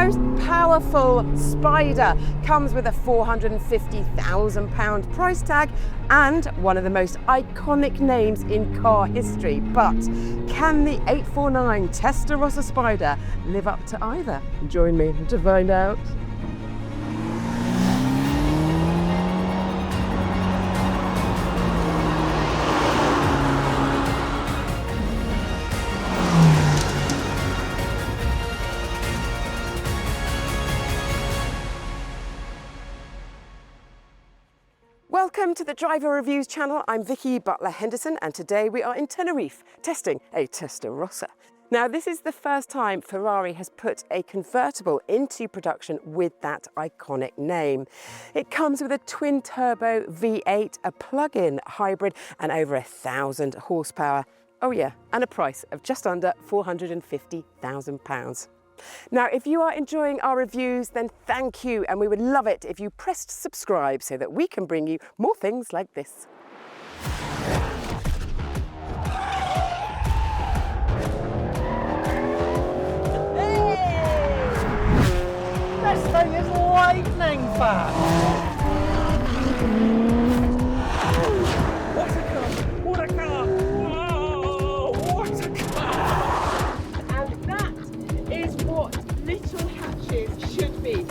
most powerful Spider comes with a £450,000 price tag and one of the most iconic names in car history. But can the 849 Testarossa Spider live up to either? Join me to find out. Welcome to the Driver Reviews channel. I'm Vicki Butler-Henderson and today we are in Tenerife testing a Testarossa. Now this is the first time Ferrari has put a convertible into production with that iconic name. It comes with a twin-turbo V8, a plug-in hybrid and over 1,000 horsepower. Oh yeah, and a price of just under £450,000. Now, if you are enjoying our reviews, then thank you, and we would love it if you pressed subscribe so that we can bring you more things like this. Hey! This thing is lightning fast! What a car! What a car! Oh, what a car! And that is what little hatches should be.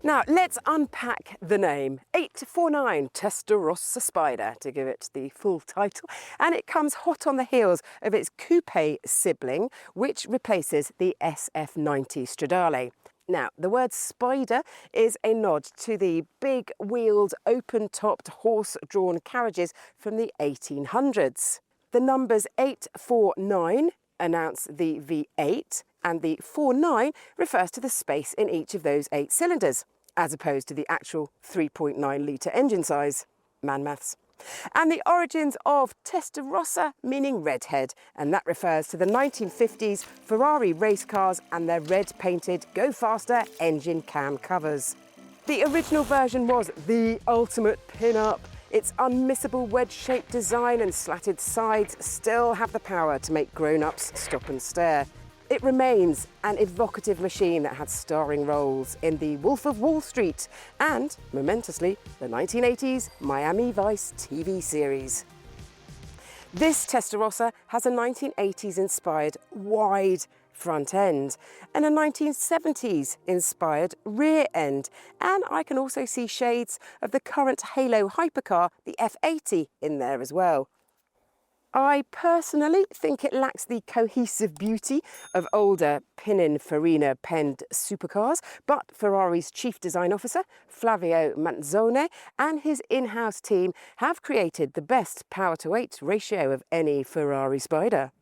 Now, let's unpack the name. 849 Testarossa Spider, to give it the full title. And it comes hot on the heels of its coupe sibling, which replaces the SF90 Stradale. Now, the word spider is a nod to the big-wheeled, open-topped, horse-drawn carriages from the 1800s. The numbers 849 announce the V8, and the 49 refers to the space in each of those 8 cylinders, as opposed to the actual 3.9 litre engine size. Man maths. And the origins of Testarossa meaning redhead, and that refers to the 1950s Ferrari race cars and their red painted go faster engine cam covers. The original version was the ultimate pin-up. Its unmissable wedge-shaped design and slatted sides still have the power to make grown-ups stop and stare. It remains an evocative machine that had starring roles in The Wolf of Wall Street and, momentously, the 1980s Miami Vice TV series. This Testarossa has a 1980s inspired wide front end and a 1970s inspired rear end, and I can also see shades of the current halo hypercar, the F80, in there as well. I personally think it lacks the cohesive beauty of older Pininfarina-penned supercars, but Ferrari's chief design officer, Flavio Manzone, and his in-house team have created the best power-to-weight ratio of any Ferrari Spider.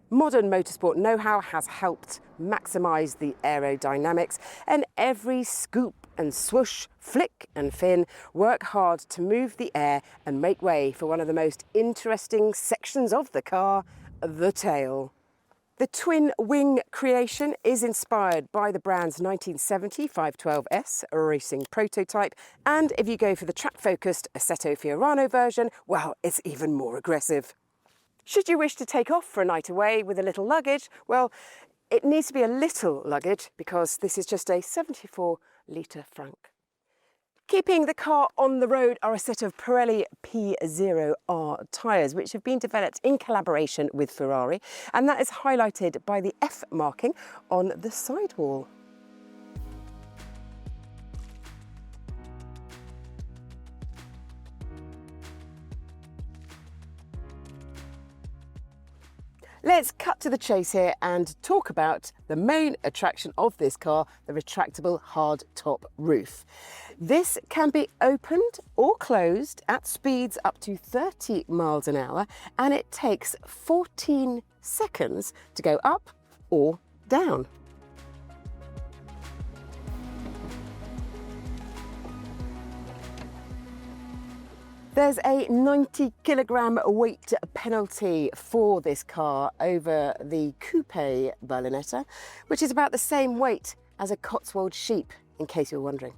Modern motorsport know-how has helped maximise the aerodynamics, and every scoop and swoosh, flick and fin work hard to move the air and make way for one of the most interesting sections of the car, the tail. The twin-wing creation is inspired by the brand's 1970 512S racing prototype, and if you go for the track-focused Assetto Fiorano version, well, it's even more aggressive. Should you wish to take off for a night away with a little luggage, well, it needs to be a little luggage because this is just a 74-litre frunk. Keeping the car on the road are a set of Pirelli P0R tyres, which have been developed in collaboration with Ferrari, and that is highlighted by the F marking on the sidewall. Let's cut to the chase here and talk about the main attraction of this car, the retractable hard-top roof. This can be opened or closed at speeds up to 30 miles an hour, and it takes 14 seconds to go up or down. There's a 90-kilogram weight penalty for this car over the coupe Berlinetta, which is about the same weight as a Cotswold sheep, in case you're wondering.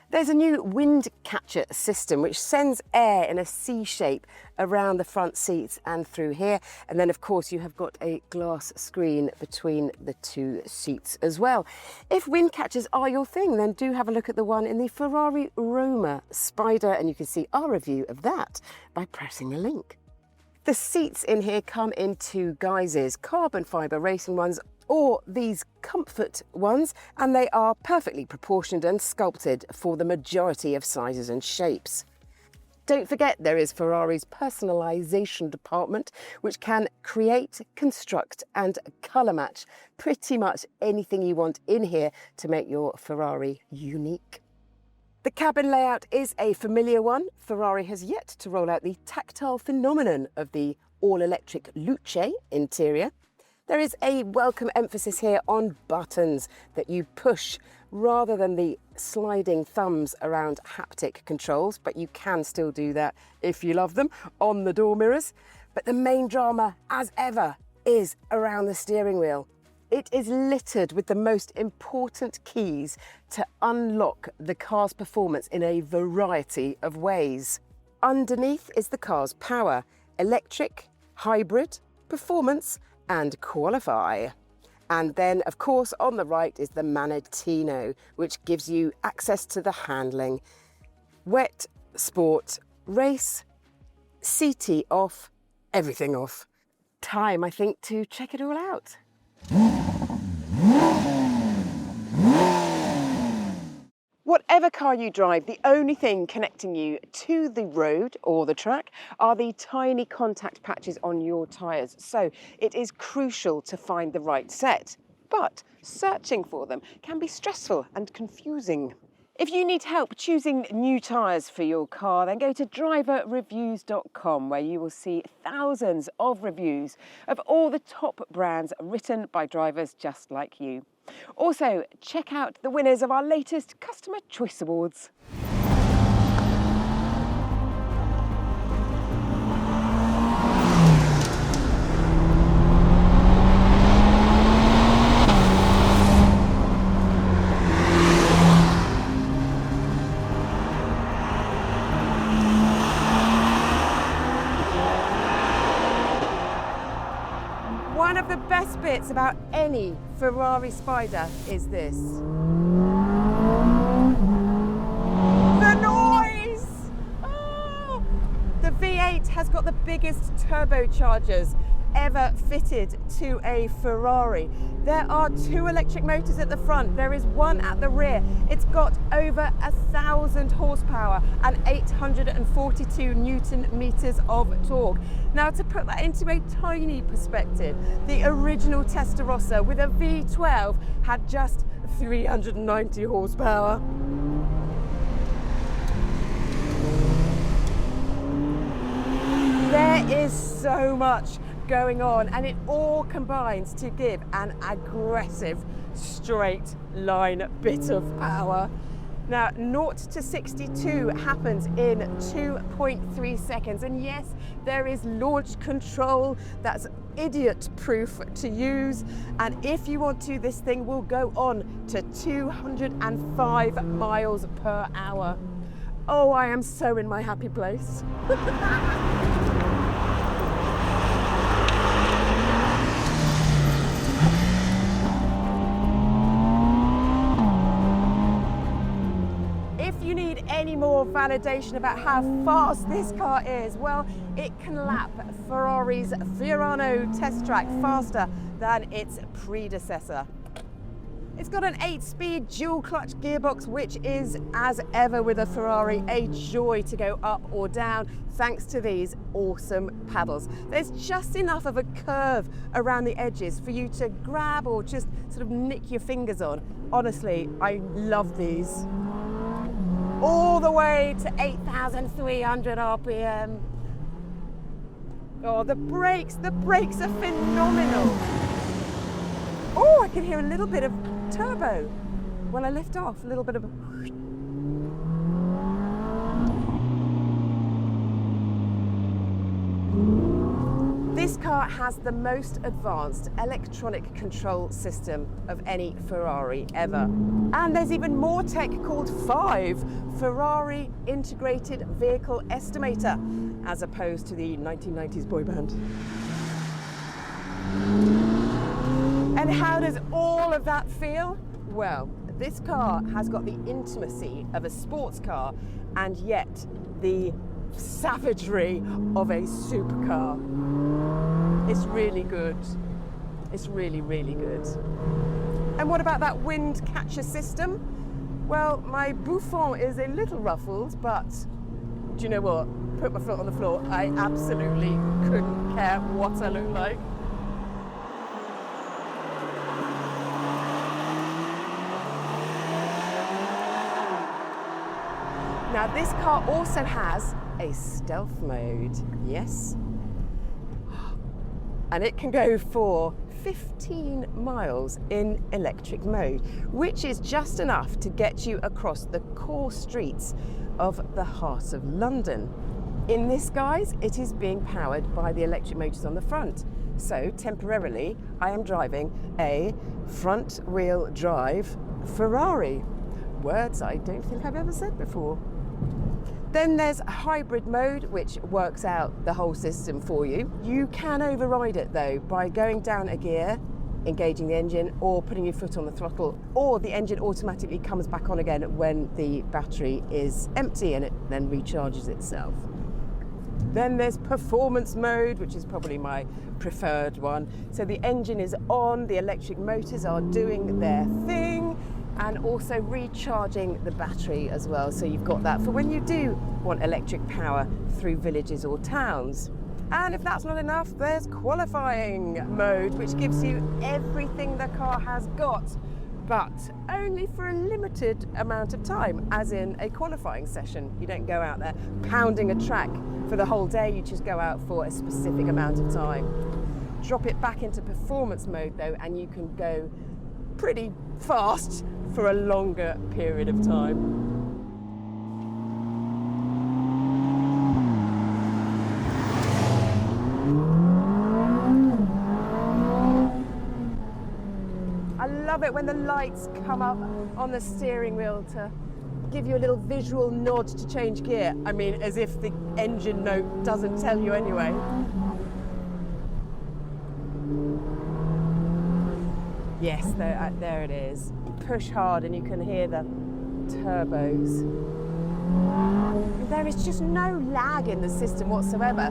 There's a new wind catcher system which sends air in a C shape around the front seats and through here. And then of course you have got a glass screen between the two seats as well. If wind catchers are your thing, then do have a look at the one in the Ferrari Roma Spider, and you can see our review of that by pressing the link. The seats in here come in two guises, carbon fibre racing ones or these comfort ones, and they are perfectly proportioned and sculpted for the majority of sizes and shapes. Don't forget there is Ferrari's personalisation department, which can create, construct and colour match pretty much anything you want in here to make your Ferrari unique. The cabin layout is a familiar one. Ferrari has yet to roll out the tactile phenomenon of the all-electric Luce interior. There is a welcome emphasis here on buttons that you push rather than the sliding thumbs around haptic controls, but you can still do that if you love them on the door mirrors. But the main drama, as ever, is around the steering wheel. It is littered with the most important keys to unlock the car's performance in a variety of ways. Underneath is the car's power, electric, hybrid, performance, and qualify. And then of course on the right is the Manettino, which gives you access to the handling. Wet, sport, race, CT off, everything off. Time, I think, to check it all out. Whatever car you drive, the only thing connecting you to the road or the track are the tiny contact patches on your tyres. So it is crucial to find the right set, but searching for them can be stressful and confusing. If you need help choosing new tyres for your car, then go to DriverReviews.com, where you will see thousands of reviews of all the top brands written by drivers just like you. Also, check out the winners of our latest Customer Choice Awards. One of the best bits about any Ferrari Spider is this. The noise! Oh! The V8 has got the biggest turbochargers ever fitted to a Ferrari. There are two electric motors at the front, there is one at the rear. It's got over 1,000 horsepower and 842 Newton meters of torque. Now, to put that into a tiny perspective, the original Testarossa with a V12 had just 390 horsepower. There is so much going on, and it all combines to give an aggressive straight line bit of power. Now, 0 to 62 happens in 2.3 seconds, and yes, there is launch control that's idiot proof to use, and if you want to, this thing will go on to 205 miles per hour. Oh, I am so in my happy place. Any more validation about how fast this car is? Well, it can lap Ferrari's Fiorano test track faster than its predecessor. It's got an 8-speed dual clutch gearbox, which is, as ever with a Ferrari, a joy to go up or down thanks to these awesome paddles. There's just enough of a curve around the edges for you to grab or just sort of nick your fingers on. Honestly, I love these. All the way to 8,300 RPM. Oh, the brakes are phenomenal. Oh, I can hear a little bit of turbo when I lift off, a little bit of a... This car has the most advanced electronic control system of any Ferrari ever. And there's even more tech called FIVE, Ferrari Integrated Vehicle Estimator, as opposed to the 1990s boy band. And how does all of that feel? Well, this car has got the intimacy of a sports car and yet the savagery of a supercar. It's really good. It's really, really good. And what about that wind catcher system? Well, my bouffant is a little ruffled, but do you know what? Put my foot on the floor, I absolutely couldn't care what I look like. Now this car also has a stealth mode, yes. And it can go for 15 miles in electric mode, which is just enough to get you across the core streets of the heart of London. In this, guys, it is being powered by the electric motors on the front. So temporarily, I am driving a front wheel drive Ferrari. Words I don't think I've ever said before. Then there's hybrid mode, which works out the whole system for you. You can override it though by going down a gear, engaging the engine, or putting your foot on the throttle, or the engine automatically comes back on again when the battery is empty and it then recharges itself. Then there's performance mode, which is probably my preferred one. So the engine is on, the electric motors are doing their thing, and also recharging the battery as well. So you've got that for when you do want electric power through villages or towns. And if that's not enough, there's qualifying mode, which gives you everything the car has got, but only for a limited amount of time, as in a qualifying session. You don't go out there pounding a track for the whole day, you just go out for a specific amount of time. Drop it back into performance mode though, and you can go pretty fast for a longer period of time. I love it when the lights come up on the steering wheel to give you a little visual nod to change gear. I mean, as if the engine note doesn't tell you anyway. Yes, there it is. Push hard and you can hear the turbos. There is just no lag in the system whatsoever.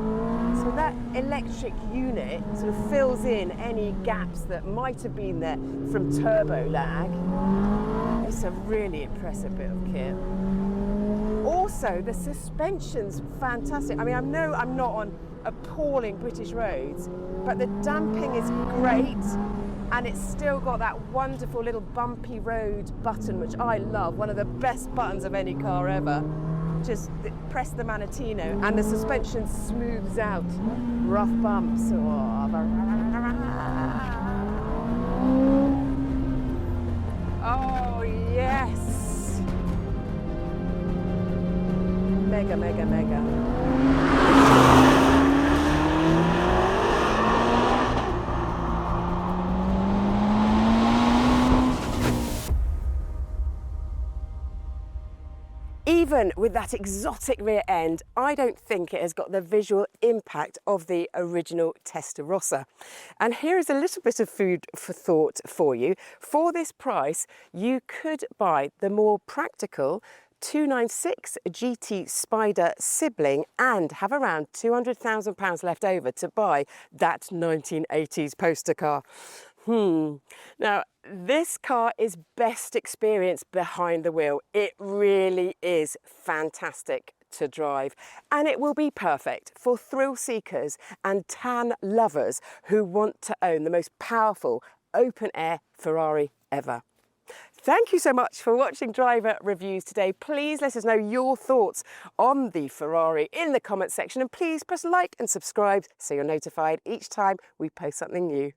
So that electric unit sort of fills in any gaps that might have been there from turbo lag. It's a really impressive bit of kit. Also, the suspension's fantastic. I mean, I know I'm not on appalling British roads, but the damping is great. And it's still got that wonderful little bumpy road button, which I love, one of the best buttons of any car ever. Just press the Manatino and the suspension smooths out rough bumps. Oh yes! Mega, mega, mega. Even with that exotic rear end, I don't think it has got the visual impact of the original Testarossa. And here is a little bit of food for thought for you. For this price, you could buy the more practical 296 GT Spider sibling and have around £200,000 left over to buy that 1980s poster car. Now, this car is best experienced behind the wheel. It really is fantastic to drive, and it will be perfect for thrill seekers and tan lovers who want to own the most powerful open-air Ferrari ever. Thank you so much for watching Driver Reviews today. Please let us know your thoughts on the Ferrari in the comments section, and please press like and subscribe so you're notified each time we post something new.